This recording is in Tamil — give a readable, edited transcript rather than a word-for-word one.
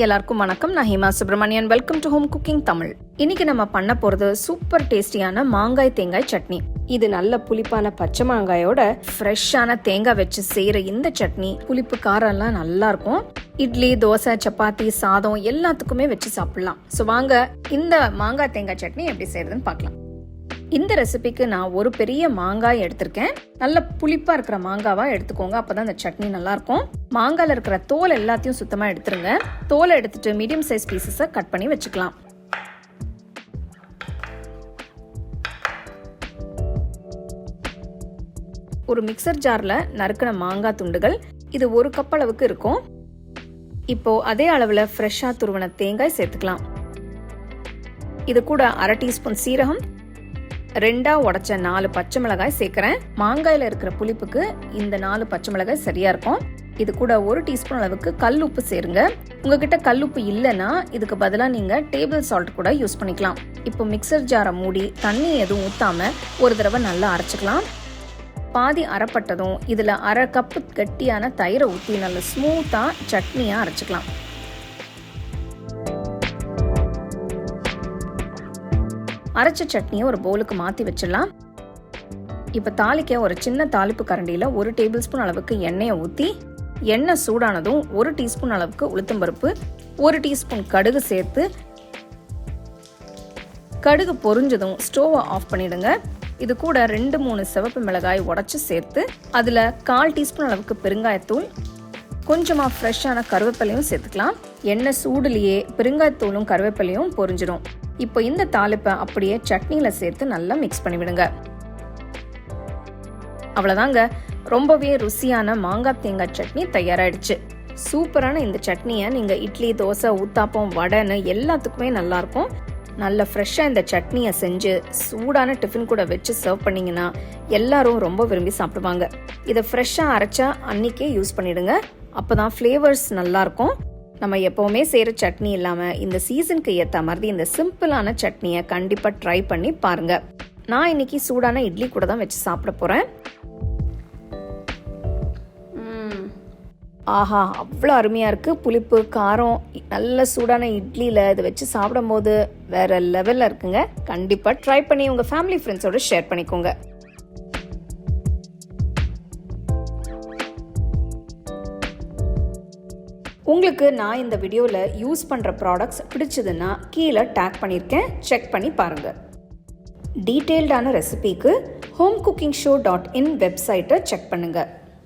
எல்லாருக்கும் வணக்கம். நான் Hema Subramanian. Welcome to home cooking Tamil. இன்னைக்கு நம்ம பண்ண போறது சூப்பர் டேஸ்டியான மாங்காய் தேங்காய் சட்னி. இது நல்ல புளிப்பான பச்சை மாங்காயோட ஃப்ரெஷ்ஷான தேங்காய் வச்சு செய்யற இந்த சட்னி புளிப்பு காரம் எல்லாம் நல்லா இருக்கும். இட்லி, தோசை, சப்பாத்தி, சாதம் எல்லாத்துக்குமே வச்சு சாப்பிடலாம். ஸோ வாங்க இந்த மாங்காய் தேங்காய் சட்னி எப்படி செய்யறதுன்னு பார்க்கலாம். இந்த ரெசிபிக்கு நான் ஒரு பெரிய மாங்காய் எடுத்திருக்கேன். நல்ல புளிப்பா இருக்கிற மாங்காவா எடுத்துக்கோங்க, அப்பதான் இந்த சட்னி நல்லா இருக்கும். மாங்காயில இருக்கிற தோல் எல்லாத்தையும் சுத்தமா எடுத்துருங்க. தோலை எடுத்துட்டு மீடியம் சைஸ் பீசஸை கட் பண்ணி வச்சுக்கலாம். ஒரு மிக்சர் ஜார்ல நறுக்கின மாங்காய் துண்டுகள், இது 1 கப் அளவுக்கு இருக்கும். இப்போ அதே அளவுல ஃப்ரெஷ்ஷா துருவன தேங்காய் சேர்த்துக்கலாம். இது கூட 1/2 டீஸ்பூன் சீரகம், 2 உடைச்ச 4 பச்சை மிளகாய் சேர்க்கிறேன். மாங்காயில இருக்கிற புளிப்புக்கு இந்த 4 பச்சை மிளகாய் சரியா இருக்கும். இது கூட 1 டீஸ்பூன் அளவுக்கு கல் உப்பு சேருங்க. உங்ககிட்ட கல் உப்பு இல்லைன்னா இதுக்கு பதிலா நீங்க டேபிள் சால்ட் கூட யூஸ் பண்ணிக்கலாம். இப்போ மிக்சர் ஜாரை மூடி தண்ணி எதுவும் ஊத்தாம ஒரு தடவை நல்லா அரைச்சுக்கலாம். பாதி அரைப்பட்டதும் இதுல 1/2 கப்பு கட்டியான தயிரை ஊற்றி நல்ல ஸ்மூத்தா சட்னியா அரைச்சுக்கலாம். அரைச்ச சட்னியை ஒரு பவுலுக்கு மாற்றி வச்சிடலாம். இப்போ தாளிக்க ஒரு சின்ன தாளிப்பு கரண்டியில் 1 டேபிள் ஸ்பூன் அளவுக்கு எண்ணெயை ஊற்றி, எண்ணெய் சூடானதும் 1 டீஸ்பூன் அளவுக்கு உளுத்தம்பருப்பு, 1 டீஸ்பூன் கடுகு சேர்த்து, கடுகு பொரிஞ்சதும் ஸ்டோவை ஆஃப் பண்ணிடுங்க. இது கூட 2-3 சிவப்பு மிளகாய் உடைச்சு சேர்த்து, அதில் 1/4 டீஸ்பூன் அளவுக்கு பெருங்காயத்தூள், கொஞ்சமாக ஃப்ரெஷ்ஷான கருவேப்பிலையும் சேர்த்துக்கலாம். எண்ணெய் சூடுலேயே பெருங்காயத்தூளும் கருவேப்பிலையும் பொரிஞ்சிடும். இப்போ இந்த தாளிப்பை அப்படியே சட்னியில சேர்த்து நல்லா மிக்ஸ் பண்ணி விடுங்க. அவ்வளவுதாங்க, ரொம்பவே ருசியான மாங்காய் தேங்காய் சட்னி தயாராயிடுச்சு. சூப்பரான இந்த சட்னியை நீங்க இட்லி, தோசை, ஊத்தாப்பம், வடைன்னு எல்லாத்துக்குமே நல்லா இருக்கும். நல்ல ஃப்ரெஷ்ஷா இந்த சட்னியை செஞ்சு சூடான டிஃபன் கூட வச்சு சர்வ் பண்ணீங்கன்னா எல்லாரும் ரொம்ப விரும்பி சாப்பிடுவாங்க. இதை ஃப்ரெஷ்ஷா அரைச்சா அன்னைக்கே யூஸ் பண்ணிடுங்க, அப்பதான் ஃபிளேவர்ஸ் நல்லா இருக்கும். நம்ம எப்பவுமே செய்யற சட்னி இல்லாம இந்த சீசனுக்கு ஏத்த மாதிரி இந்த சிம்பிளான சட்னியை கண்டிப்பா ட்ரை பண்ணி பாருங்க. நான் இன்னைக்கு சூடான இட்லி கூட தான் வச்சு சாப்பிட போறேன். ஆஹா, அவ்வளோ அருமையா இருக்கு. புளிப்பு, காரம், நல்ல சூடான இட்லியில இதை வச்சு சாப்பிடும் போது வேற லெவல்ல இருக்குங்க. கண்டிப்பா ட்ரை பண்ணி உங்க ஃபேமிலி ஃப்ரெண்ட்ஸோட ஷேர் பண்ணிக்கோங்க. உங்களுக்கு நான் இந்த வீடியோவில் யூஸ் பண்ணுற ப்ராடக்ட்ஸ் பிடிச்சதுன்னா கீழே டேக் பண்ணியிருக்கேன், செக் பண்ணி பாருங்கள். டீட்டெயில்டான ரெசிபிக்கு homecookingShow.in வெப்சைட்டை செக் பண்ணுங்கள்.